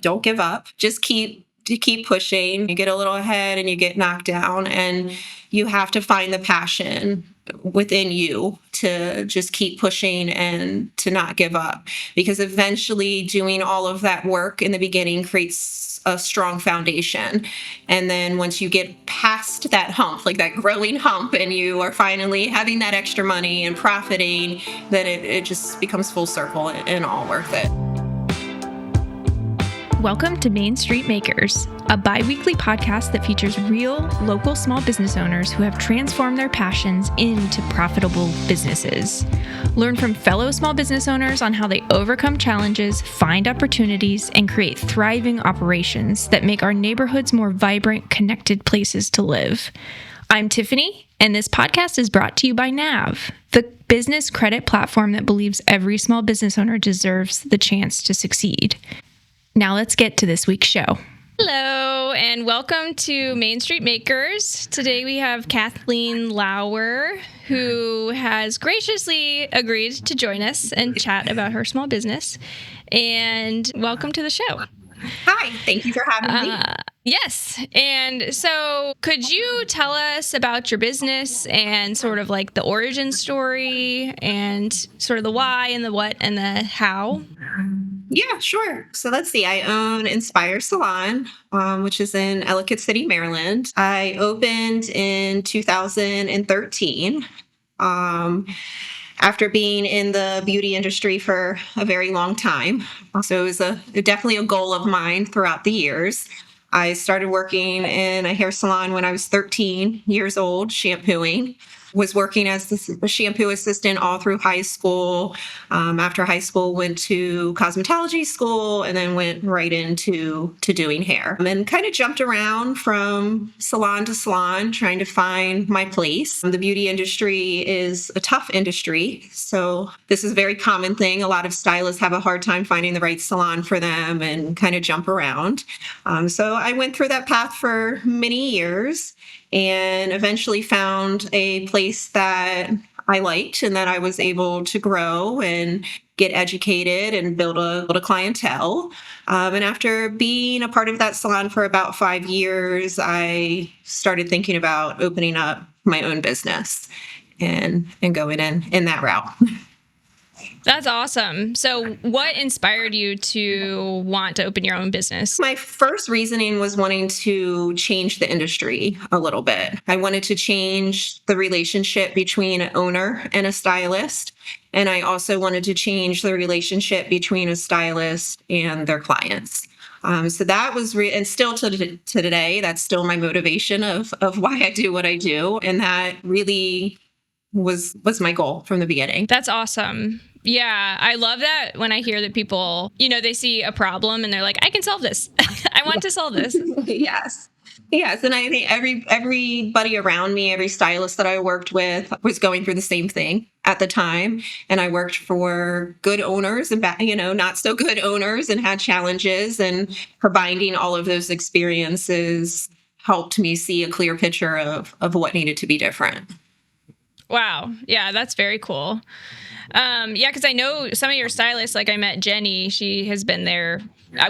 don't give up. Just keep pushing. You get a little ahead and you get knocked down, and you have to find the passion within you to just keep pushing and to not give up, because eventually doing all of that work in the beginning creates a strong foundation. And then once you get past that hump, like that growing hump, and you are finally having that extra money and profiting, then it just becomes full circle and all worth it. Welcome to Main Street Makers, a bi-weekly podcast that features real, local small business owners who have transformed their passions into profitable businesses. Learn from fellow small business owners on how they overcome challenges, find opportunities, and create thriving operations that make our neighborhoods more vibrant, connected places to live. I'm Tiffany, and this podcast is brought to you by NAV, the business credit platform that believes every small business owner deserves the chance to succeed. Now let's get to this week's show. Hello, and welcome to Main Street Makers. Today we have Kathleen Lauer, who has graciously agreed to join us and chat about her small business. And welcome to the show. Hi, thank you for having me. Yes. And so could you tell us about your business and sort of like the origin story and sort of the why and the what and the how? Yeah, sure. So let's see. I own Inspire Salon, which is in Ellicott City, Maryland. I opened in 2013 after being in the beauty industry for a very long time. So it was definitely a goal of mine throughout the years. I started working in a hair salon when I was 13 years old, shampooing. Was working as a shampoo assistant all through high school. After high school, went to cosmetology school and then went right into doing hair. And kind of jumped around from salon to salon trying to find my place. The beauty industry is a tough industry, so this is a very common thing. A lot of stylists have a hard time finding the right salon for them and kind of jump around. So I went through that path for many years and eventually found a place that I liked and that I was able to grow and get educated and build a clientele. And after being a part of that salon for about 5 years, I started thinking about opening up my own business and going in that route. That's awesome. So what inspired you to want to open your own business? My first reasoning was wanting to change the industry a little bit. I wanted to change the relationship between an owner and a stylist. And I also wanted to change the relationship between a stylist and their clients. So that was, and still to today, that's still my motivation of why I do what I do. And that really was my goal from the beginning. That's awesome. Yeah, I love that when I hear that people, they see a problem and they're like, I can solve this. I want to solve this. Yes. And I think everybody around me, every stylist that I worked with was going through the same thing at the time. And I worked for good owners and, not so good owners and had challenges, and combining all of those experiences helped me see a clear picture of what needed to be different. Wow. Yeah, that's very cool. Because I know some of your stylists, like I met Jenny, she has been there.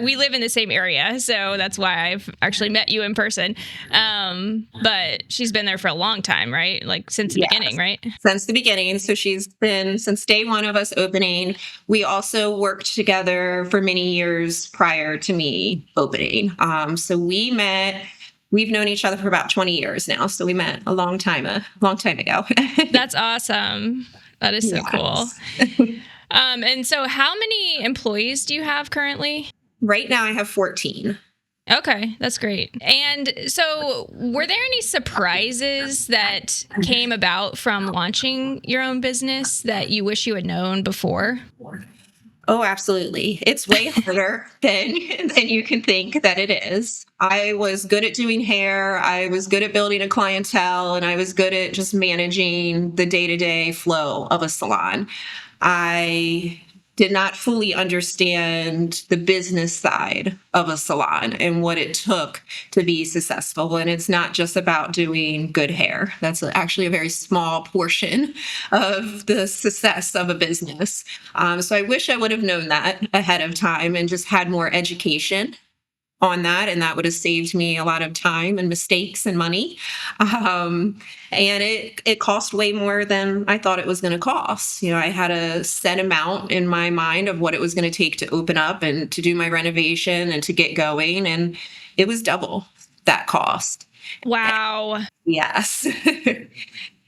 We live in the same area, so that's why I've actually met you in person. But she's been there for a long time, right? Like since the beginning, right? Since the beginning. So she's been since day one of us opening. We also worked together for many years prior to me opening. So we met. We've known each other for about 20 years now. So we met a long time ago. That's awesome. That is so cool. And so how many employees do you have currently? Right now I have 14. Okay, that's great. And so were there any surprises that came about from launching your own business that you wish you had known before? Oh, absolutely. It's way harder than you can think that it is. I was good at doing hair. I was good at building a clientele, and I was good at just managing the day-to-day flow of a salon. I did not fully understand the business side of a salon and what it took to be successful. And it's not just about doing good hair. That's actually a very small portion of the success of a business. So I wish I would have known that ahead of time and just had more education on that, and that would have saved me a lot of time and mistakes and money. And it cost way more than I thought it was going to cost. I had a set amount in my mind of what it was going to take to open up and to do my renovation and to get going, and it was double that cost. Wow. Yes.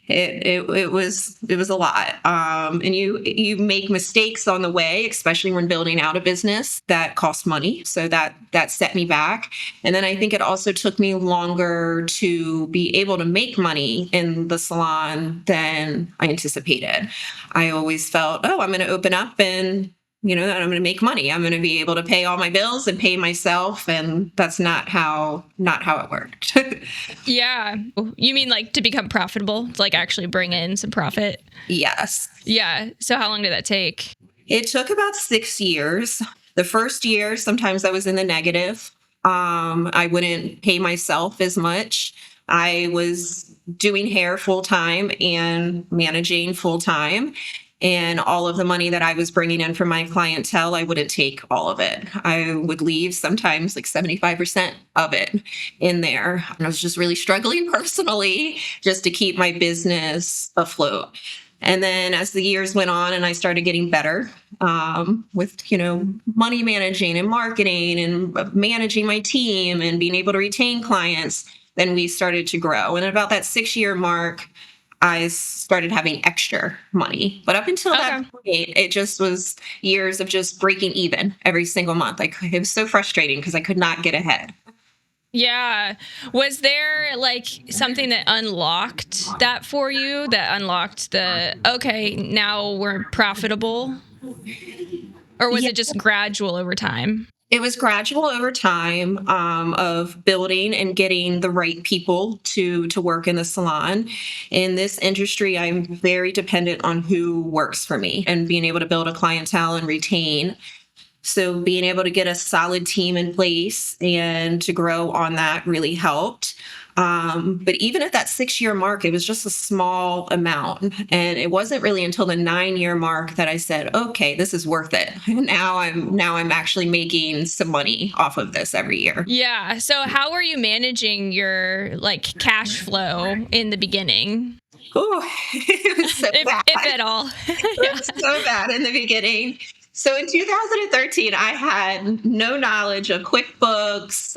It was a lot, and you make mistakes on the way, especially when building out a business that costs money. So that set me back, and then I think it also took me longer to be able to make money in the salon than I anticipated. I always felt, oh, I'm going to open up and I'm going to make money. I'm going to be able to pay all my bills and pay myself. And that's not how it worked. Yeah. You mean like to become profitable, to like actually bring in some profit? Yes. Yeah. So how long did that take? It took about 6 years. The first year, sometimes I was in the negative. I wouldn't pay myself as much. I was doing hair full time and managing full time. And all of the money that I was bringing in from my clientele, I wouldn't take all of it. I would leave sometimes like 75% of it in there. And I was just really struggling personally just to keep my business afloat. And then as the years went on and I started getting better with, money managing and marketing and managing my team and being able to retain clients, then we started to grow. And at about that 6-year mark, I started having extra money. But up until that point, it just was years of just breaking even every single month. It was so frustrating because I could not get ahead. Yeah. Was there like something that unlocked that for you, that unlocked okay, now we're profitable? Or was it just gradual over time? It was gradual over time of building and getting the right people to work in the salon. In this industry, I'm very dependent on who works for me and being able to build a clientele and retain. So being able to get a solid team in place and to grow on that really helped. But even at that 6-year mark, it was just a small amount. And it wasn't really until the 9-year mark that I said, okay, this is worth it. Now I'm actually making some money off of this every year. Yeah. So how were you managing your like cash flow in the beginning? Oh, it was so bad. If at all. It was so bad in the beginning. So in 2013, I had no knowledge of QuickBooks,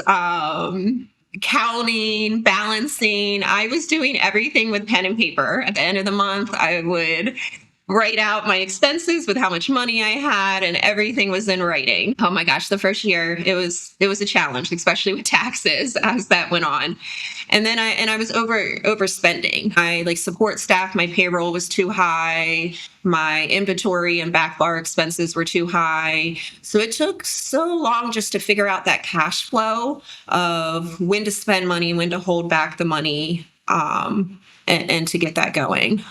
counting, balancing. I was doing everything with pen and paper. At the end of the month, I would write out my expenses with how much money I had, and everything was in writing. Oh my gosh, the first year it was a challenge, especially with taxes as that went on. And then I was overspending. My support staff, my payroll was too high. My inventory and back bar expenses were too high. So it took so long just to figure out that cash flow of when to spend money, when to hold back the money, and to get that going.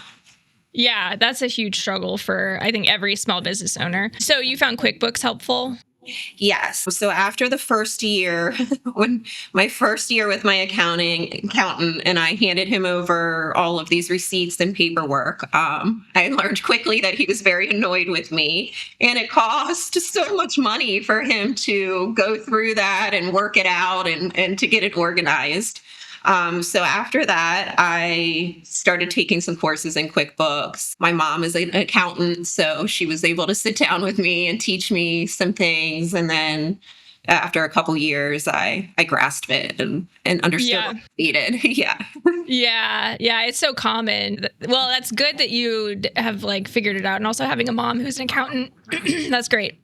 Yeah, that's a huge struggle for, I think, every small business owner. So you found QuickBooks helpful? Yes. So after the first year, when my first year with my accountant, and I handed him over all of these receipts and paperwork, I learned quickly that he was very annoyed with me, and it cost so much money for him to go through that and work it out and to get it organized. So after that, I started taking some courses in QuickBooks. My mom is an accountant, so she was able to sit down with me and teach me some things. And then after a couple years, I grasped it and understood what I needed. Yeah. Yeah. It's so common. Well, that's good that you have figured it out, and also having a mom who's an accountant. That's great.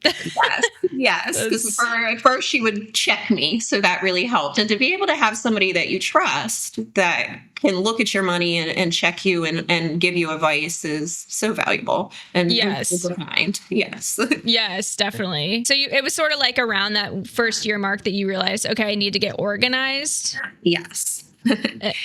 Yes. Because at first she would check me, so that really helped. And to be able to have somebody that you trust that can look at your money and check you and give you advice is so valuable. And yes, kind. Yes. Yes, definitely. So it was sort of like around that first year mark that you realized, okay, I need to get organized. Yes.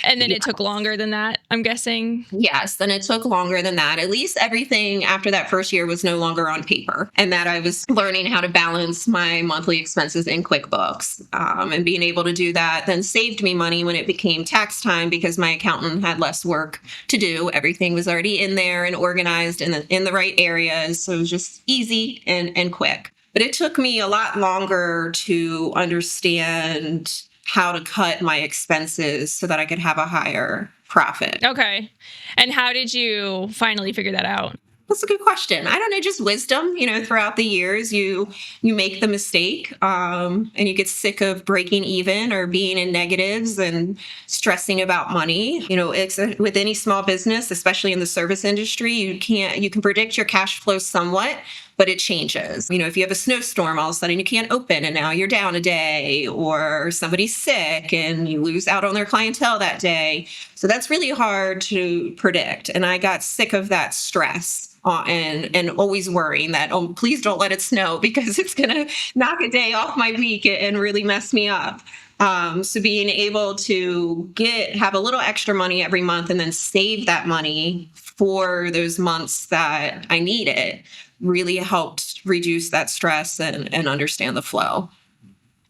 And then it took longer than that, I'm guessing. Yes, then it took longer than that. At least everything after that first year was no longer on paper, and that I was learning how to balance my monthly expenses in QuickBooks, and being able to do that then saved me money when it became tax time, because my accountant had less work to do. Everything was already in there and organized in the right areas, so it was just easy and quick. But it took me a lot longer to understand how to cut my expenses so that I could have a higher profit. Okay. And how did you finally figure that out? That's a good question. I don't know, just wisdom. Throughout the years, you make the mistake, and you get sick of breaking even or being in negatives and stressing about money. It's with any small business, especially in the service industry, you can predict your cash flow somewhat, but it changes. If you have a snowstorm, all of a sudden you can't open and now you're down a day, or somebody's sick and you lose out on their clientele that day. So that's really hard to predict. And I got sick of that stress. And always worrying that, oh, please don't let it snow because it's going to knock a day off my week and really mess me up. So being able to have a little extra money every month and then save that money for those months that I need it really helped reduce that stress and understand the flow.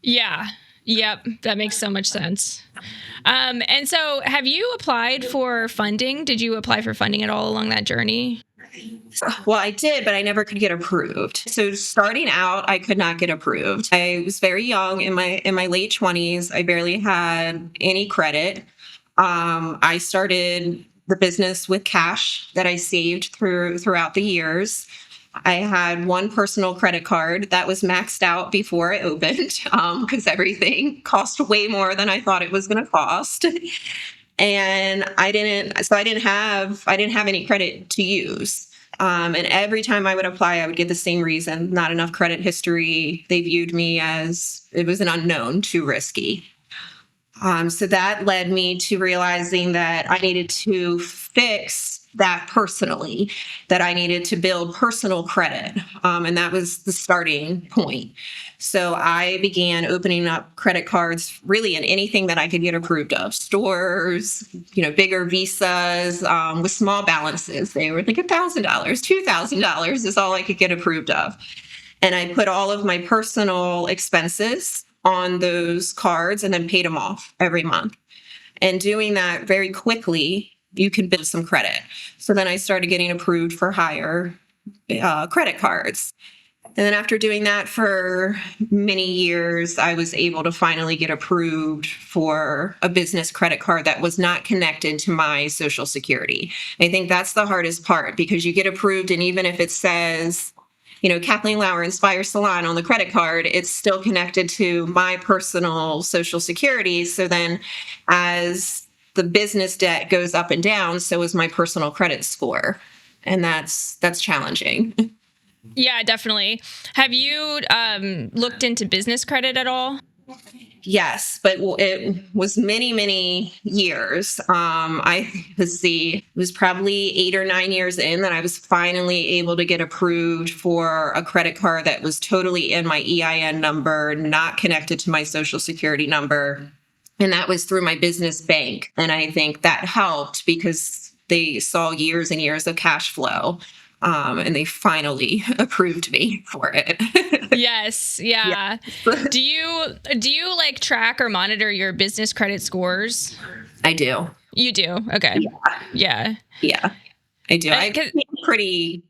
Yeah. Yep. That makes so much sense. And so have you applied for funding? Did you apply for funding at all along that journey? Well, I did, but I never could get approved. So starting out, I could not get approved. I was very young in my late 20s. I barely had any credit. I started the business with cash that I saved throughout the years. I had one personal credit card that was maxed out before I opened, because everything cost way more than I thought it was going to cost. And I didn't have any credit to use. And every time I would apply, I would get the same reason: not enough credit history. They viewed me as it was an unknown, too risky. So that led me to realizing that I needed to fix that personally, that I needed to build personal credit. And that was the starting point. So I began opening up credit cards really in anything that I could get approved of: stores, bigger visas, with small balances. They were like $1,000, $2,000 is all I could get approved of. And I put all of my personal expenses on those cards and then paid them off every month. And doing that very quickly, you can build some credit. So then I started getting approved for higher credit cards. And then after doing that for many years, I was able to finally get approved for a business credit card that was not connected to my Social Security. I think that's the hardest part, because you get approved, and even if it says, Kathleen Lauer, Inspire Salon on the credit card, it's still connected to my personal Social Security. So then as the business debt goes up and down, so is my personal credit score. And that's challenging. Yeah, definitely. Have you looked into business credit at all? Yes, but it was many, many years. It was probably 8 or 9 years in that I was finally able to get approved for a credit card that was totally in my EIN number, not connected to my Social Security number. And that was through my business bank. And I think that helped because they saw years and years of cash flow. And they finally approved me for it. Yes. Yeah. Do you like track or monitor your business credit scores? I do. You do? Okay. Yeah. Yeah, I do. I'm pretty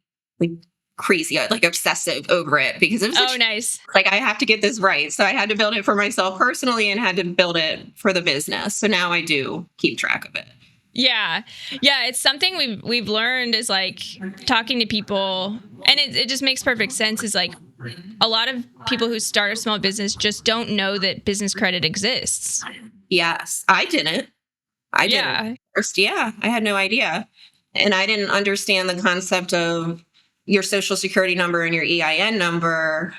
crazy, obsessive over it, because it was nice. I have to get this right. So I had to build it for myself personally and had to build it for the business. So now I do keep track of it. Yeah. Yeah. It's something we've learned is talking to people, and it just makes perfect sense, is a lot of people who start a small business just don't know that business credit exists. Yes. I didn't. First. Yeah. I had no idea. And I didn't understand the concept of your Social Security number and your EIN number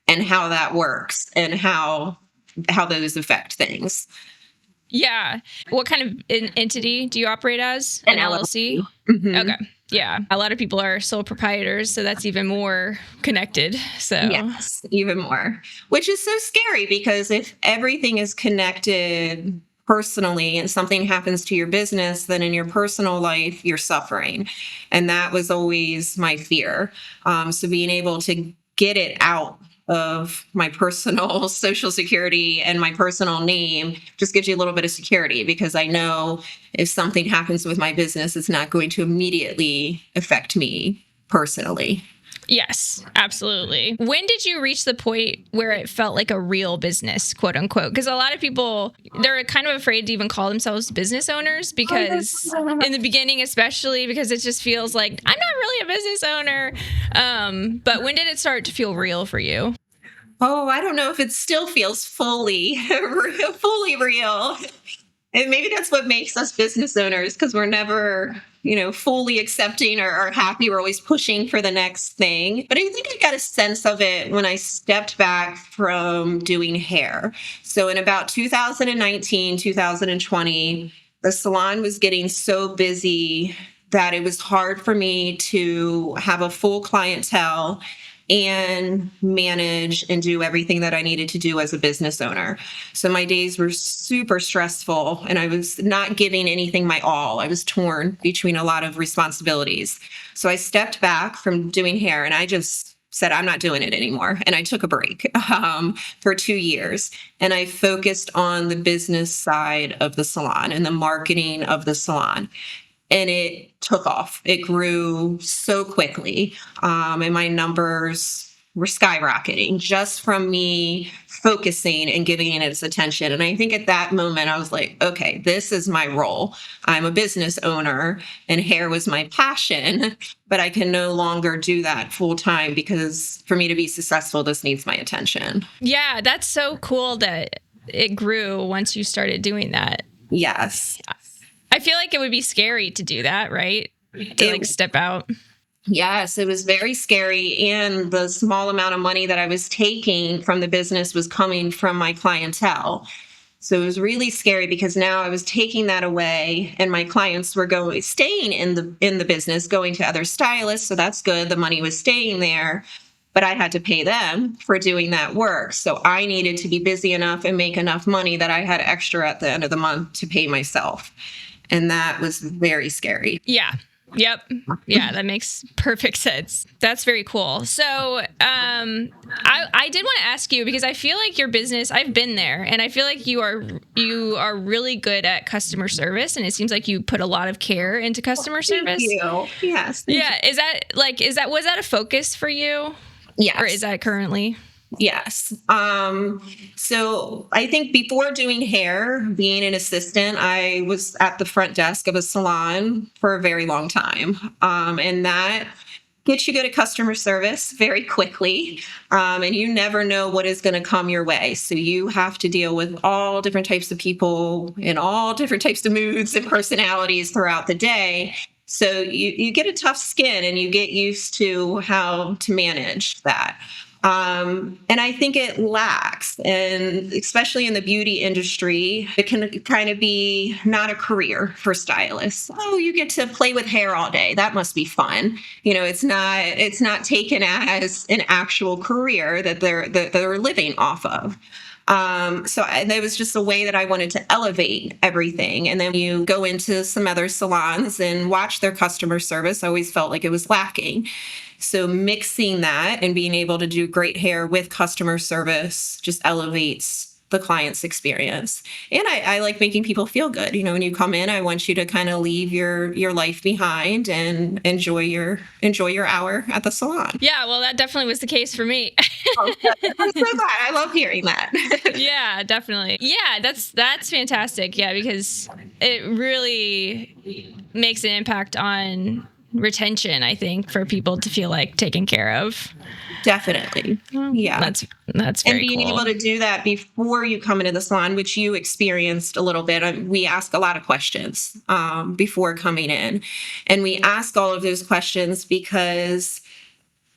and how that works and how those affect things. Yeah. What kind of entity do you operate as? An LLC? Mm-hmm. Okay. Yeah. A lot of people are sole proprietors, so that's even more connected. So yes, even more, which is so scary, because if everything is connected personally and something happens to your business, then in your personal life, you're suffering. And that was always my fear. So being able to get it out of my personal Social Security and my personal name just gives you a little bit of security, because I know if something happens with my business, it's not going to immediately affect me personally. Yes, absolutely. When did you reach the point where it felt like a real business, quote unquote? Because a lot of people, they're kind of afraid to even call themselves business owners because in the beginning, especially because it just feels like I'm not really a business owner. But when did it start to feel real for you? Oh, I don't know if it still feels fully, fully real. And maybe that's what makes us business owners, because we're never, fully accepting or happy. We're always pushing for the next thing. But I think I got a sense of it when I stepped back from doing hair. So in about 2019, 2020, the salon was getting so busy that it was hard for me to have a full clientele and manage and do everything that I needed to do as a business owner. So my days were super stressful and I was not giving anything my all. I was torn between a lot of responsibilities. So I stepped back from doing hair and I just said, I'm not doing it anymore. And I took a break for 2 years. And I focused on the business side of the salon and the marketing of the salon. And it took off. It grew so quickly. And my numbers were skyrocketing just from me focusing and giving it its attention. And I think at that moment, I was like, okay, this is my role. I'm a business owner and hair was my passion, but I can no longer do that full time because for me to be successful, this needs my attention. Yeah, that's so cool that it grew once you started doing that. Yes. I feel like it would be scary to do that, right? To step out. Yes, it was very scary. And the small amount of money that I was taking from the business was coming from my clientele. So it was really scary because now I was taking that away and my clients were staying in the business, going to other stylists. So that's good. The money was staying there, but I had to pay them for doing that work. So I needed to be busy enough and make enough money that I had extra at the end of the month to pay myself. And that was very scary. Yeah. Yep. Yeah, that makes perfect sense. That's very cool. So I did want to ask you, because I feel like your business, I've been there, and I feel like you are really good at customer service, and it seems like you put a lot of care into customer service. Thank you. Yes. Yeah. Was that a focus for you? Yes. Or is that currently? Yes. So I think before doing hair, being an assistant, I was at the front desk of a salon for a very long time. And that gets you good at customer service very quickly. And you never know what is going to come your way. So you have to deal with all different types of people in all different types of moods and personalities throughout the day. So you get a tough skin and you get used to how to manage that. And I think it lacks, and especially in the beauty industry, it can kind of be not a career for stylists. Oh, you get to play with hair all day. That must be fun. It's not taken as an actual career that they're living off of. So that was just a way that I wanted to elevate everything. And then you go into some other salons and watch their customer service. I always felt like it was lacking. So mixing that and being able to do great hair with customer service just elevates the client's experience. And I like making people feel good. When you come in, I want you to kind of leave your life behind and enjoy your hour at the salon. Yeah, well, that definitely was the case for me. I'm so glad. I love hearing that. Yeah, definitely. Yeah, that's fantastic. Yeah, because it really makes an impact on retention, I think, for people to feel like taken care of. Definitely. Yeah. That's very And being cool. able to do that before you come into the salon, which you experienced a little bit. We ask a lot of questions before coming in. And we ask all of those questions because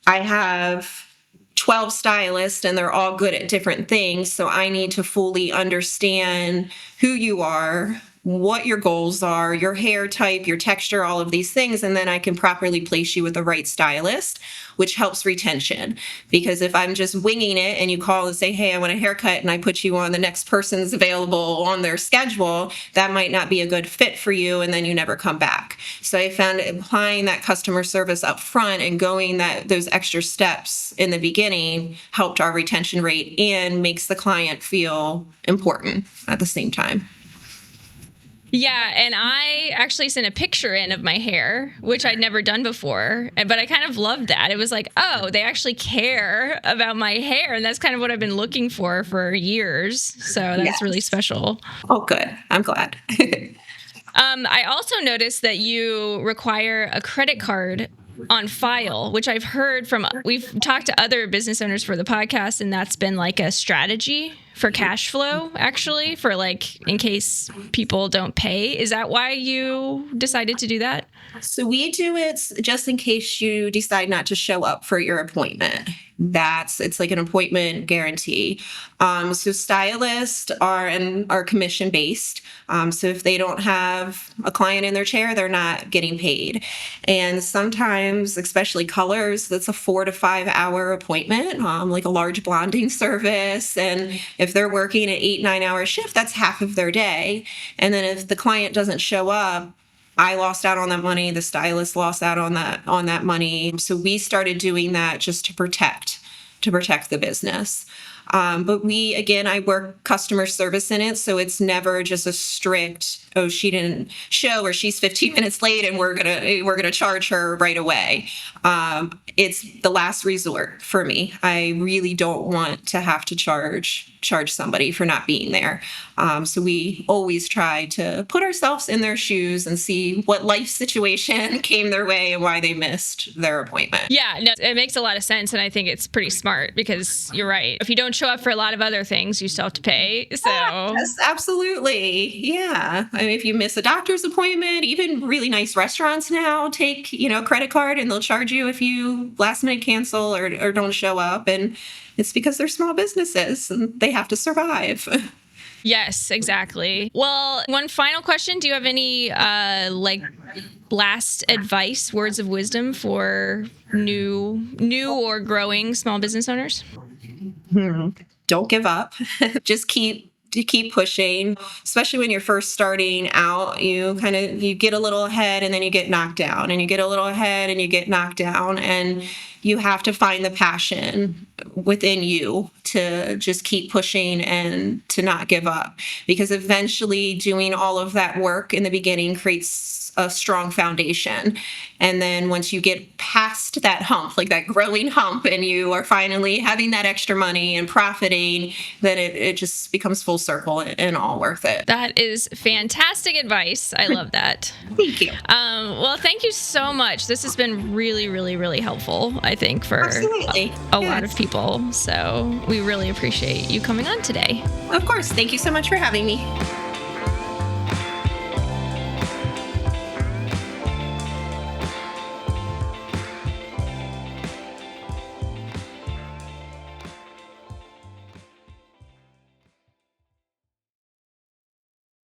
I have 12 stylists and they're all good at different things. So I need to fully understand who you are, what your goals are, your hair type, your texture, all of these things. And then I can properly place you with the right stylist, which helps retention. Because if I'm just winging it and you call and say, hey, I want a haircut, and I put you on the next person's available on their schedule, that might not be a good fit for you. And then you never come back. So I found applying that customer service up front and going those extra steps in the beginning helped our retention rate and makes the client feel important at the same time. Yeah, and I actually sent a picture in of my hair, which I'd never done before, but I kind of loved that. It was like, oh, they actually care about my hair, and that's kind of what I've been looking for years. So that's really Yes. special. Oh, good. I'm glad. I also noticed that you require a credit card on file, which I've heard from, we've talked to other business owners for the podcast, and that's been like a strategy for cash flow, actually, for like in case people don't pay. Is that why you decided to do that? So we do it just in case you decide not to show up for your appointment. It's like an appointment guarantee. So stylists are commission based. So if they don't have a client in their chair, they're not getting paid. And sometimes, especially colors, that's a 4 to 5 hour appointment, like a large blonding service. And if they're working an 8-9 hour shift, that's half of their day. And then if the client doesn't show up, I lost out on that money. The stylist lost out on that money. So we started doing that just to protect the business. But I work customer service in it, so it's never just a strict, oh, she didn't show or she's 15 minutes late and we're gonna charge her right away. It's the last resort for me. I really don't want to have to charge somebody for not being there. So we always try to put ourselves in their shoes and see what life situation came their way and why they missed their appointment. Yeah, no, it makes a lot of sense. And I think it's pretty smart because you're right. If you don't show up for a lot of other things, you still have to pay. So Yes, absolutely. Yeah. I mean, if you miss a doctor's appointment, even really nice restaurants now take, credit card and they'll charge you if you last minute cancel or don't show up. And it's because they're small businesses and they have to survive. yes, exactly. Well, one final question. Do you have any last advice, words of wisdom for new or growing small business owners? Don't give up. Just keep pushing, especially when you're first starting out. You get a little ahead and then you get knocked down, and you get a little ahead and you get knocked down, and you have to find the passion within you to just keep pushing and to not give up, because eventually doing all of that work in the beginning creates a strong foundation. And then once you get past that hump, like that growing hump, and you are finally having that extra money and profiting, then it just becomes full circle and all worth it. That is fantastic advice. I love that. Thank you. Well, thank you so much. This has been really, really, really helpful, I think, for Absolutely. a lot of people. So we really appreciate you coming on today. Of course. Thank you so much for having me.